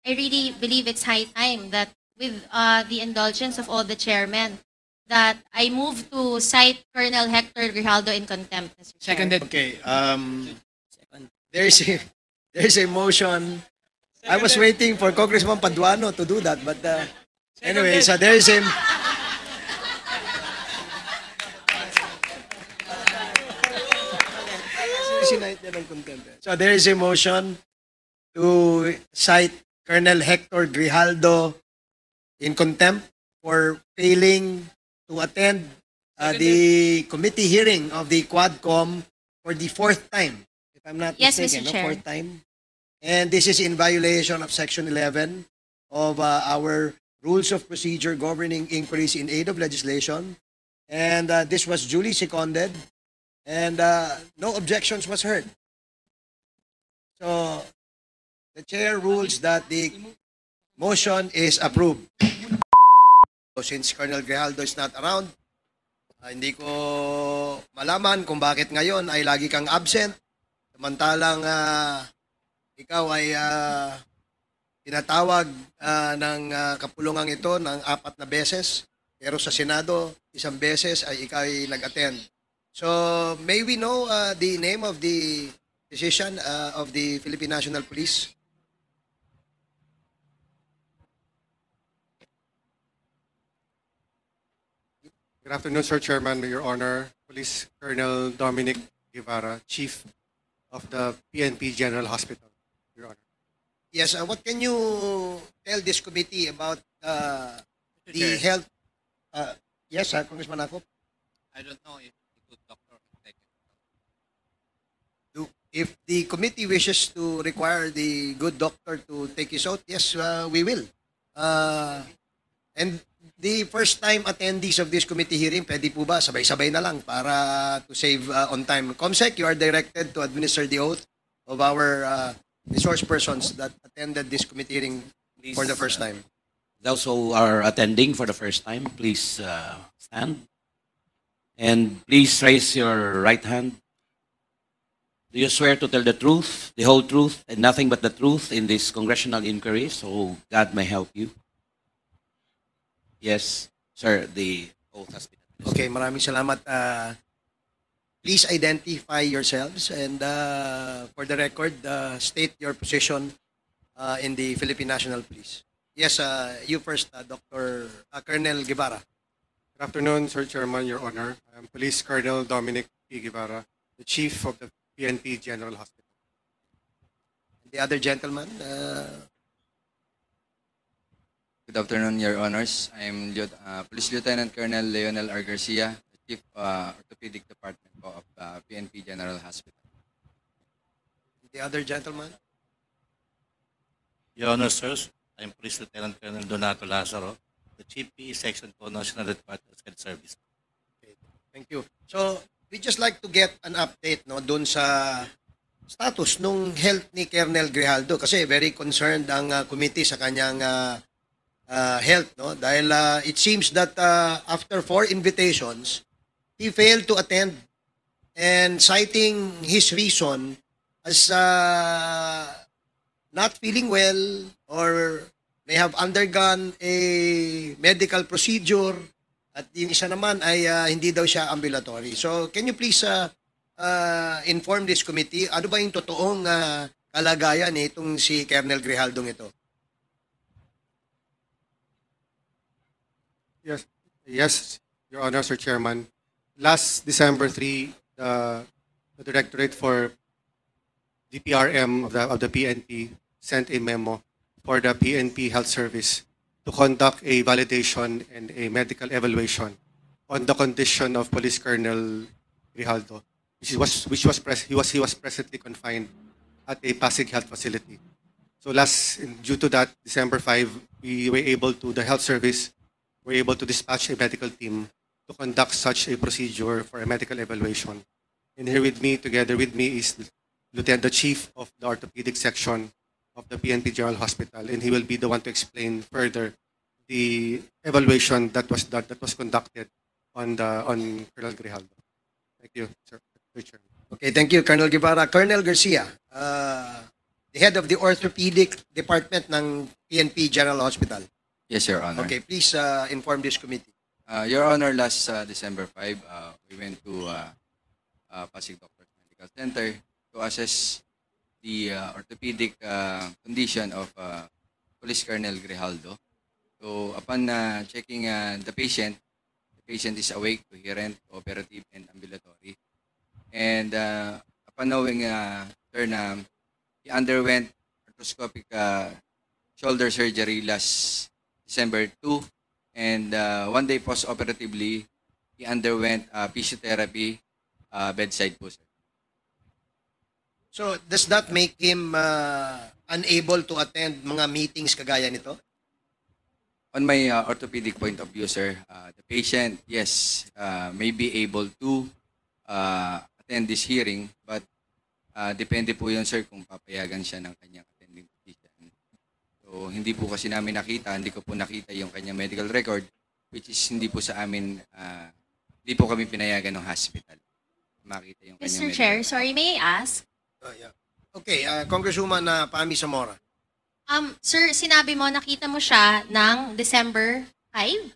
I really believe it's high time that with the indulgence of all the chairmen, that I move to cite Colonel Hector Grijaldo in contempt, Mr. Chair. Seconded. Okay. There's a there's a motion. I was waiting for Congressman Paduano to do that, but anyway, so there is a so there is a motion to cite Colonel Hector Grijaldo in contempt for failing to attend the committee hearing of the Quadcom for the fourth time, if I'm not Yes, mistaken, Mr. no? Chair. Fourth time. And this is in violation of Section 11 of our Rules of Procedure governing inquiries in aid of legislation. And this was duly seconded, and no objections was heard. So the chair rules that the motion is approved. So since Colonel Grijaldo is not around, hindi ko malaman kung bakit ngayon ay lagi kang absent. Samantalang ikaw ay tinatawag ng kapulungang ito ng 4 na beses. Pero sa Senado, 1 beses ay ikaw ay nag-attend. So may we know the name of the decision of the Philippine National Police? Good afternoon, Sir Chairman, Your Honor, Police Colonel Dominic Guevara, Chief of the PNP General Hospital, Your Honor. Yes, what can you tell this committee about the health? Yes, Congressman Akop. I don't know if the good doctor can take it. If the committee wishes to require the good doctor to take his oath, yes, we will. And the first-time attendees of this committee hearing, pwede po ba sabay-sabay na lang para to save on time? Comsec, you are directed to administer the oath of our resource persons that attended this committee hearing for the first time. Those who are attending for the first time, please stand. And please raise your right hand. Do you swear to tell the truth, the whole truth, and nothing but the truth in this congressional inquiry, so God may help you? Yes, sir, the oath has been administered. Okay, maraming salamat. Please identify yourselves and for the record, state your position in the Philippine National Police. Yes, you first, Dr. Colonel Guevara. Good afternoon, Sir Chairman, Your Honor. I am Police Colonel Dominic P. Guevara, the Chief of the PNP General Hospital. The other gentleman, Good afternoon, Your Honors. I'm Police Lieutenant Colonel Leonel R. Garcia, the Chief Orthopedic Department of PNP General Hospital. the other gentleman. Your Honor, sirs, I'm Police Lieutenant Colonel Donato Lazaro, the Chief PE Section 2 National Headquarters Health Service. Okay, thank you. So, we just like to get an update no doon sa status nung health ni Colonel Grijaldo kasi very concerned ang committee sa kanyang health no dahil it seems that after 4 invitations he failed to attend, and citing his reason as not feeling well or may have undergone a medical procedure at yung isa naman ay hindi daw siya ambulatory. So can you please inform this committee ano ba yung totoong kalagayan nitong si Colonel Grijaldo ito? Yes, Your Honor, Sir Chairman. Last December 3, the Directorate for DPRM of the PNP sent a memo for the PNP Health Service to conduct a validation and a medical evaluation on the condition of Police Colonel Grijaldo, he was presently confined at a Pasig Health Facility. So due to that, December 5, the Health Service were able to dispatch a medical team to conduct such a procedure for a medical evaluation. And here with me, together with me, is the Chief of the Orthopedic Section of the PNP General Hospital, and he will be the one to explain further the evaluation that was conducted on Colonel Grijaldo. Thank you, Sir Chairman. Okay, thank you, Colonel Guevara. Colonel Garcia, the head of the orthopedic department ng PNP General Hospital. Yes, Your Honor. Okay, please inform this committee. Your Honor, last December 5, we went to Pasig Doctors Medical Center to assess the orthopedic condition of Police Colonel Grijaldo. So upon checking the patient is awake, coherent, operative, and ambulatory. And upon knowing, sir, na he underwent arthroscopic shoulder surgery last December 2, and 1 day post-operatively, he underwent physiotherapy bedside po, sir. So, does that make him unable to attend mga meetings kagaya nito? On my orthopedic point of view, sir, the patient, yes, may be able to attend this hearing, but depende po yun, sir, kung papayagan siya ng kanyang attending physician. So, hindi po kasi namin nakita, hindi ko po nakita yung kanyang medical record, which is hindi po sa amin, hindi po kami pinayagan ng hospital. Makita yung kanyang Mr. medical Chair, record. sorry, may I ask? Yeah. Okay, Congresswoman Pami Zamora. Sir, sinabi mo, nakita mo siya ng December 5?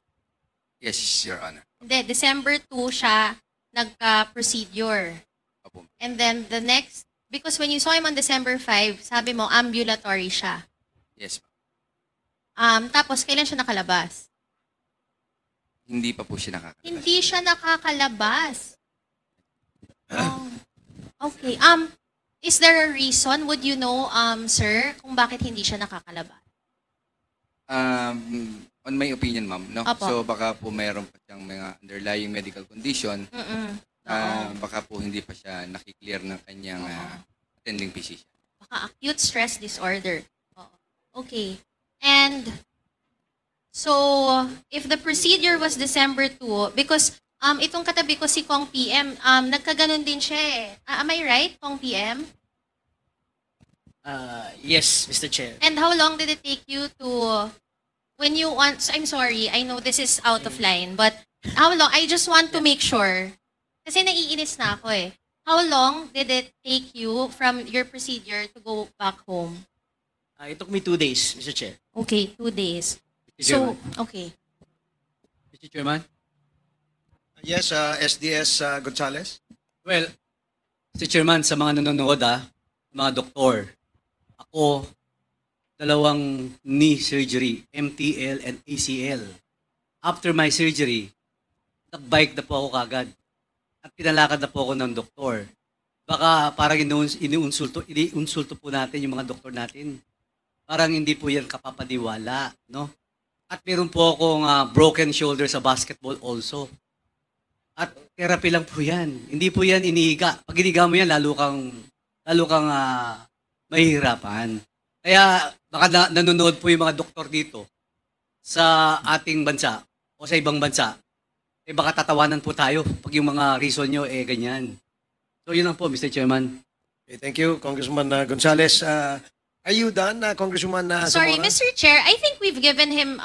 Yes, Your Honor. Hindi, December 2 siya nagka-procedure. Opo. And then the next, because when you saw him on December 5, sabi mo, ambulatory siya. Yes, Tapos, kailan siya nakalabas? hindi pa po siya nakakalabas. Hindi siya nakakalabas. Oh, okay. Is there a reason, would you know, sir, kung bakit hindi siya nakakalabas? On my opinion, ma'am, no? Opo. So baka po mayroon pa siyang mga underlying medical condition, baka po hindi pa siya nakiklear ng kanyang attending physician. Baka acute stress disorder. Oo. Okay. And so, if the procedure was December 2, because itong katabi ko si Kong PM, nagkaganon din siya eh. Am I right, Kong PM? Yes, Mr. Chair. And how long did it take you to, when you want, I'm sorry, I know this is out of line, but how long, I just want to make sure, kasi naiinis na ako eh. How long did it take you from your procedure to go back home? It took me 2 days, Mr. Chair. Okay, 2 days. Mr. So, Chairman. okay. Mr. Chairman? Yes, SDS Gonzales. Well, Mr. Chairman, sa mga nanonood, mga doktor, ako, 2 knee surgery, MTL and ACL. After my surgery, nag-bike na po ako kagad. At pinalakad na po ako ng doktor. Baka parang iniunsulto po natin yung mga doktor natin. Parang hindi po yan kapapaniwala, no? At meron po akong broken shoulder sa basketball also. At therapy lang po yan. Hindi po yan inihiga. Pag inihiga mo yan, lalo kang mahihirapan. Kaya baka nanonood po yung mga doktor dito sa ating bansa o sa ibang bansa. Baka tatawanan po tayo pag yung mga reason nyo ganyan. So yun lang po, Mr. Chairman. Okay, thank you, Congressman Gonzales. Are you done, Congresswoman Sorry, Zamora? Mr. Chair, I think we've given him,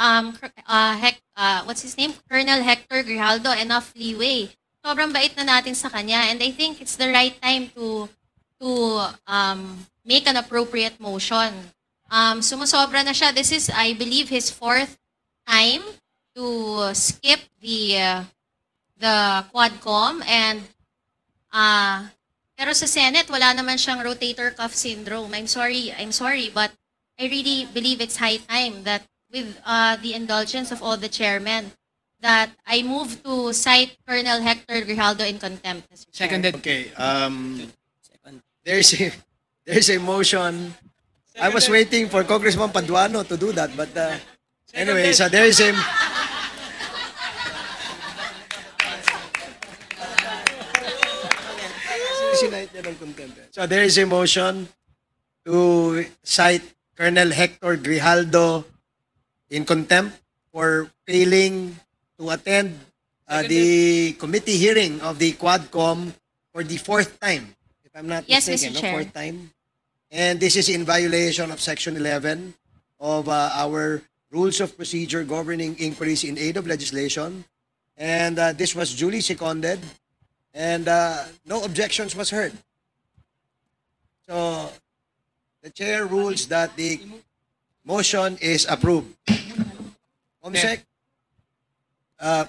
what's his name? Colonel Hector Grijaldo enough leeway. Sobrang bait na natin sa kanya, and I think it's the right time to make an appropriate motion. Sumusobra na siya. This is, I believe, his 4th time to skip the Quadcom, and pero sa Senate wala naman siyang rotator cuff syndrome. I'm sorry, but I really believe it's high time that with the indulgence of all the chairmen, that I move to cite Colonel Hector Grijaldo in contempt. Mr. Chair. Seconded. Okay, there's a motion. I was waiting for Congressman Paduano to do that, but anyway, so there is a... So there is a motion to cite Colonel Hector Grijaldo in contempt for failing to attend the committee hearing of the Quadcom for the 4th time, if I'm not Yes, mistaken. Mr. Chair. 4th time. And this is in violation of Section 11 of our Rules of Procedure governing inquiries in aid of legislation. And this was duly seconded, and no objections was heard. So The chair rules that the motion is approved. Comsec,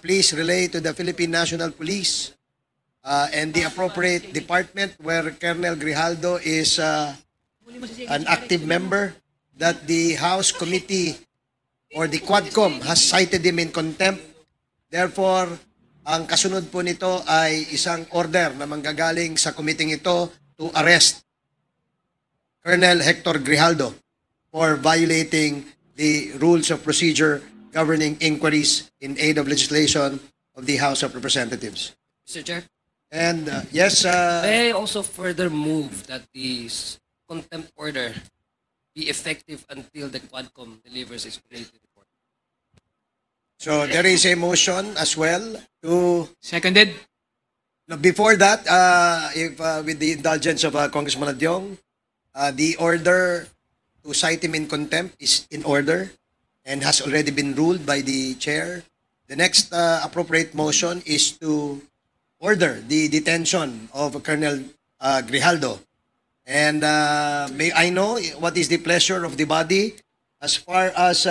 please relay to the Philippine National Police and the appropriate department where Colonel Grijaldo is an active member that the House Committee or the Quadcom has cited him in contempt. Therefore, ang kasunod po nito ay isang order na manggagaling sa committee ito to arrest Colonel Hector Grijaldo for violating the rules of procedure governing inquiries in aid of legislation of the House of Representatives. Mr. Chair, And yes, may I also further move that the contempt order be effective until the Quadcom delivers its related report. so there is a motion as well to... Seconded. Now, before that, if with the indulgence of Congressman Adyong, the order to cite him in contempt is in order and has already been ruled by the chair. The next appropriate motion is to order the detention of Colonel Grijaldo. And may I know what is the pleasure of the body as far as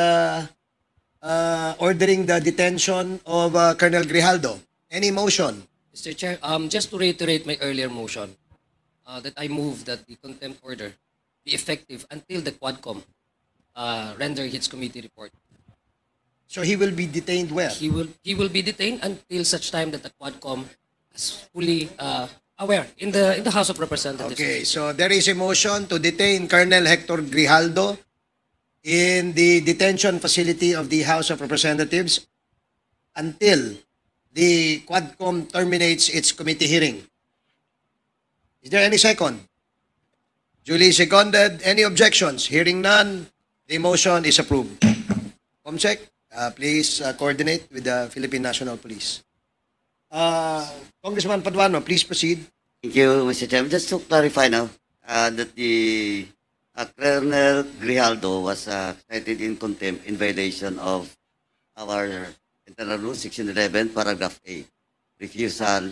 ordering the detention of Colonel Grijaldo? Any motion? Mr. Chair, just to reiterate my earlier motion, that I move that the contempt order be effective until the Quadcom render its committee report. So he will be detained where? He will be detained until such time that the Quadcom is fully aware in the House of Representatives. Okay, so there is a motion to detain Colonel Hector Grijaldo in the detention facility of the House of Representatives until the Quadcom terminates its committee hearing. Is there any second? Duly seconded. Any objections? Hearing none, the motion is approved. Comsec, please coordinate with the Philippine National Police. Congressman Paduano, please proceed. Thank you, Mr. Chairman. Just to clarify now that the Colonel Grijaldo was cited in contempt in violation of our Internal Rule 1611, Paragraph A, refusal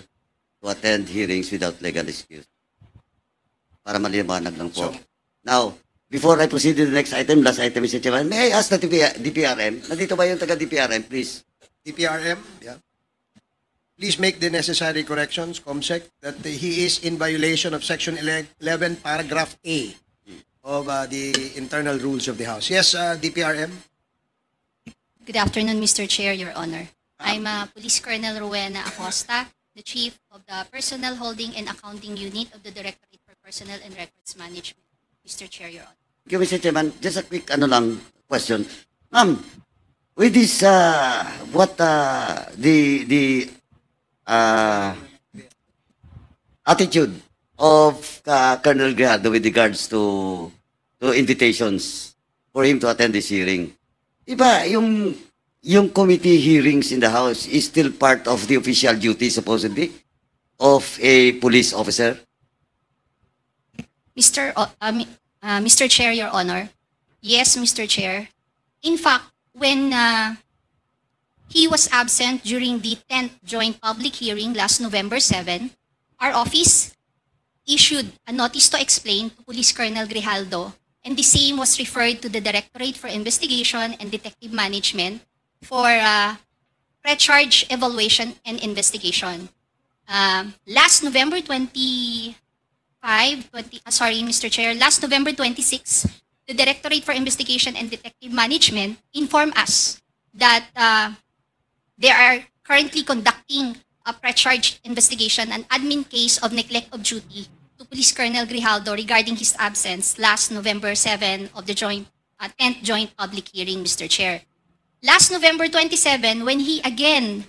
to attend hearings without legal excuse. Para maliwanag lang po. Now, before I proceed to the next item, last item, Mr. Chairman, may I ask the DPRM? Nandito ba yung taga-DPRM, please? DPRM, yeah. Please make the necessary corrections, Comsec, that he is in violation of Section 11, Paragraph A of the internal rules of the House. Yes, DPRM. Good afternoon, Mr. Chair, Your Honor. I'm Police Colonel Rowena Acosta, the Chief of the Personnel Holding and Accounting Unit of the Directorate for Personnel and Records Management. Mr. Chair, Your Honor. Thank you, Mr. Chairman. Just a quick question. Ma'am, with this, what the attitude of Colonel Grijaldo with regards to invitations for him to attend this hearing. Iba, yung committee hearings in the House is still part of the official duty, supposedly, of a police officer? Mr. Chair, Your Honor. Yes, Mr. Chair. In fact, when he was absent during the 10th joint public hearing last November 7, our office issued a notice to explain to Police Colonel Grijaldo, and the same was referred to the Directorate for Investigation and Detective Management for pre-charge evaluation and investigation. Last November 26, the Directorate for Investigation and Detective Management informed us that they are currently conducting a pre-charge investigation, an admin case of neglect of duty to Police Colonel Grijaldo regarding his absence last November 7 of the 10th joint public hearing, Mr. Chair. Last November 27, when he again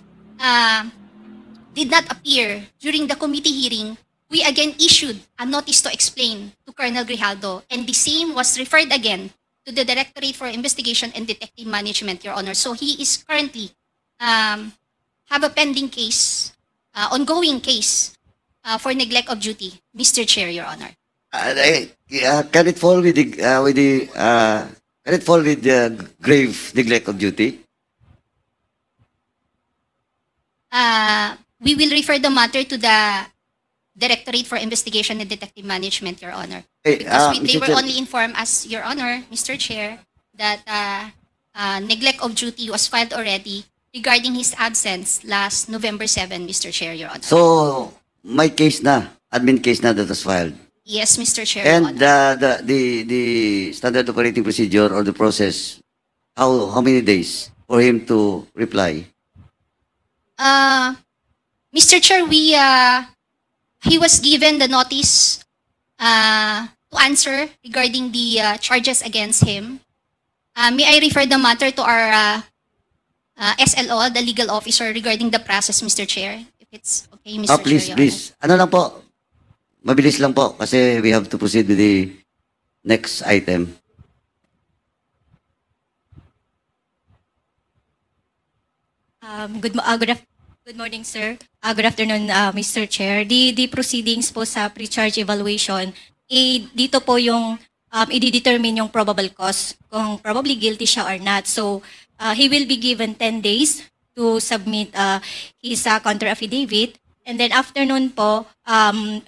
did not appear during the committee hearing, we again issued a notice to explain to Colonel Grijaldo, and the same was referred again to the Directorate for Investigation and Detective Management, Your Honor. So he is currently have a pending case, ongoing case for neglect of duty, Mr. Chair, Your Honor. Can it fall with the grave neglect of duty? We will refer the matter to the Directorate for Investigation and Detective Management, Your Honor. Hey, Because they Mr. were Chair. only informed as, Your Honor, Mr. Chair, that neglect of duty was filed already regarding his absence last November 7, Mr. Chair, Your Honor. So, may case na, admin case na that was filed. Yes, Mr. Chair, Your And Honor. the standard operating procedure or the process, how many days for him to reply? Mr. Chair, he was given the notice to answer regarding the charges against him. May I refer the matter to our SLO, the legal officer, regarding the process, Mr. Chair? If it's okay, Mr. Chair. Please, Your please. Ano lang po, mabilis lang po kasi we have to proceed with the next item. Good morning, sir. Good afternoon, Mr. Chair. The proceedings po sa pre-charge evaluation, dito po yung i-determine yung probable cause, kung probably guilty siya or not. So, he will be given 10 days to submit his counter affidavit. And then after nun po,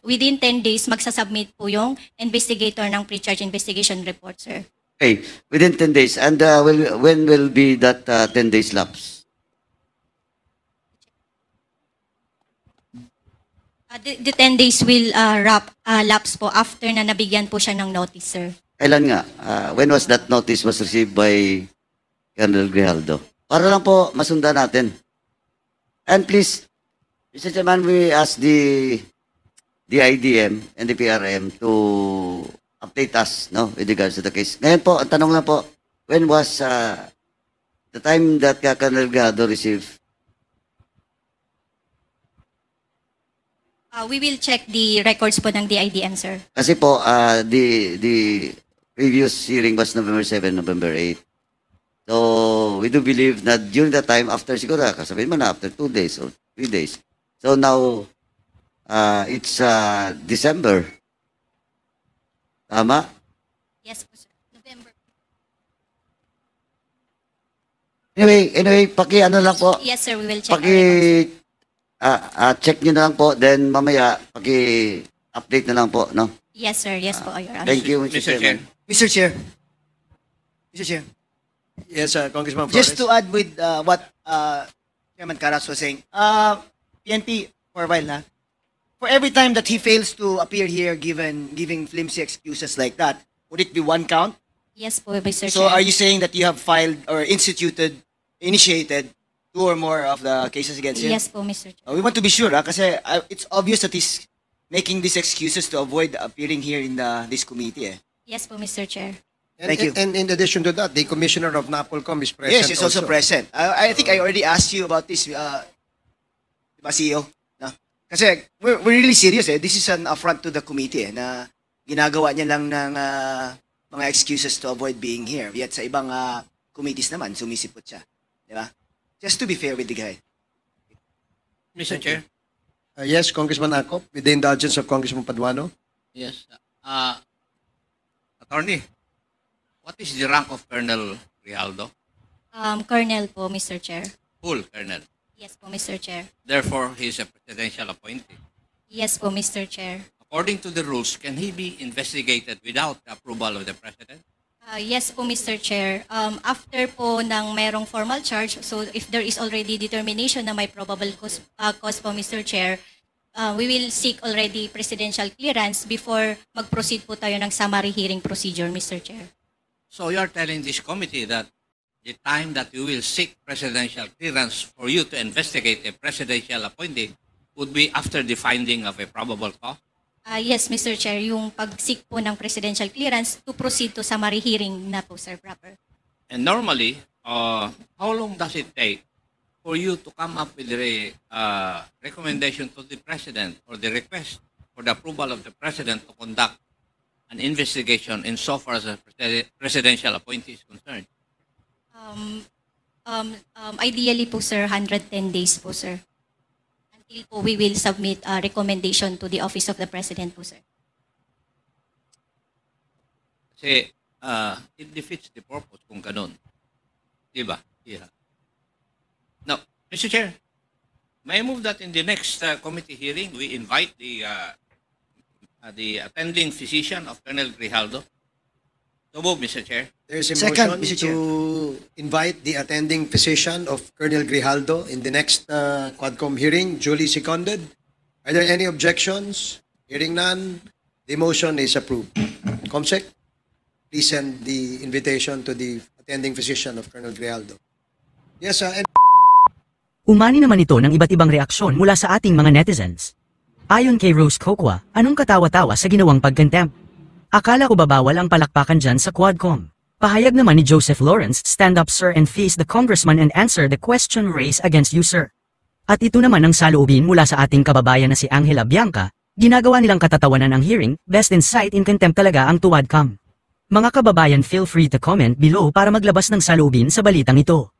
within 10 days, magsasubmit po yung investigator ng pre-charge investigation report, sir. Okay, within 10 days. And when will be that 10 days lapse? The 10 days will lapse po after na nabigyan po siya ng notice, sir. Kailan nga? When was that notice was received by Colonel Grijaldo? Para lang po masundan natin. And please, Mr. Chairman, we ask the IDM and the PRM to update us, no, with regards to the case. Ngayon po, ang tanong lang po, when was the time that Colonel Grijaldo received? We will check the records po ng DIDM, sir. Kasi po, the previous hearing was November 7, November 8. So, we do believe that during that time, after siguro, kasabihin mo na, after 2 days or 3 days. So now, it's December. Tama? Yes po, sir. November. Anyway, ano lang po. Yes, sir. We will check our records. Check nyo na lang po, then mamaya, update na lang po, no? Yes, sir. Yes po, Your Honor. Thank you, Mr. Mr. Chair. Chairman. Mr. Chair. Mr. Chair. Yes, Congressman Flores. Just to add with what Chairman Caras was saying, PNP, for a while na, for every time that he fails to appear here giving flimsy excuses like that, would it be one count? Yes po, Mr. So Chair. are you saying that you have filed or initiated 2 or more of the cases against him? Yes po, Mr. Chair. We want to be sure, kasi it's obvious that he's making these excuses to avoid appearing here in this committee. Yes po, Mr. Chair. Thank you. And in addition to that, the Commissioner of NAPOLCOM is present. Yes, he's also present. I think I already asked you about this, diba, CEO? No? Kasi we're really serious. This is an affront to the committee na ginagawa niya lang ng mga excuses to avoid being here. Yet sa ibang committees naman, sumisipot siya. Diba? Just to be fair with the guy. Mr. Chair. Yes, Congressman Acop, with the indulgence of Congressman Paduano. Yes. Attorney, what is the rank of Colonel Grijaldo? Colonel po, Mr. Chair. Full Colonel. Yes po, Mr. Chair. Therefore, he is a presidential appointee. Yes po, Mr. Chair. According to the rules, can he be investigated without the approval of the President? Yes po, Mr. Chair. After po ng merong formal charge, so if there is already determination na may probable cause po, Mr. Chair, we will seek already presidential clearance before mag-proceed po tayo ng summary hearing procedure, Mr. Chair. So you are telling this committee that the time that you will seek presidential clearance for you to investigate a presidential appointee would be after the finding of a probable cause? Yes, Mr. Chair, yung pag-seek po ng presidential clearance to proceed to summary hearing na po, sir, proper. And normally, how long does it take for you to come up with a recommendation to the President or the request for the approval of the President to conduct an investigation insofar as a presidential appointee is concerned? Ideally po, sir, 110 days po, sir. Until po we will submit a recommendation to the Office of the President po, sir. Kasi it defeats the purpose kung ganun. Diba? Yeah. Now, Mr. Chair, may I move that in the next committee hearing, we invite the attending physician of Colonel Grijaldo. So move, Mr. Chair. There's a Second, motion Mr. Chair. to invite the attending physician of Colonel Grijaldo in the next Quadcom hearing, duly seconded. Are there any objections? Hearing none, the motion is approved. Comsec, please send the invitation to the attending physician of Colonel Grijaldo. Yes, and Umani naman ito ng iba't ibang reaksyon mula sa ating mga netizens. Ayon kay Rose Cocoa, anong katawa-tawa sa ginawang pagcontempt? Akala ko babawal ang palakpakan dyan sa Quadcom. Pahayag naman ni Joseph Lawrence, stand up sir and face the congressman and answer the question raised against you sir. At ito naman ang saloobin mula sa ating kababayan na si Angela Bianca, ginagawa nilang katatawanan ang hearing, best in sight in contempt talaga ang tuwadcom. Mga kababayan, feel free to comment below para maglabas ng saloobin sa balitang ito.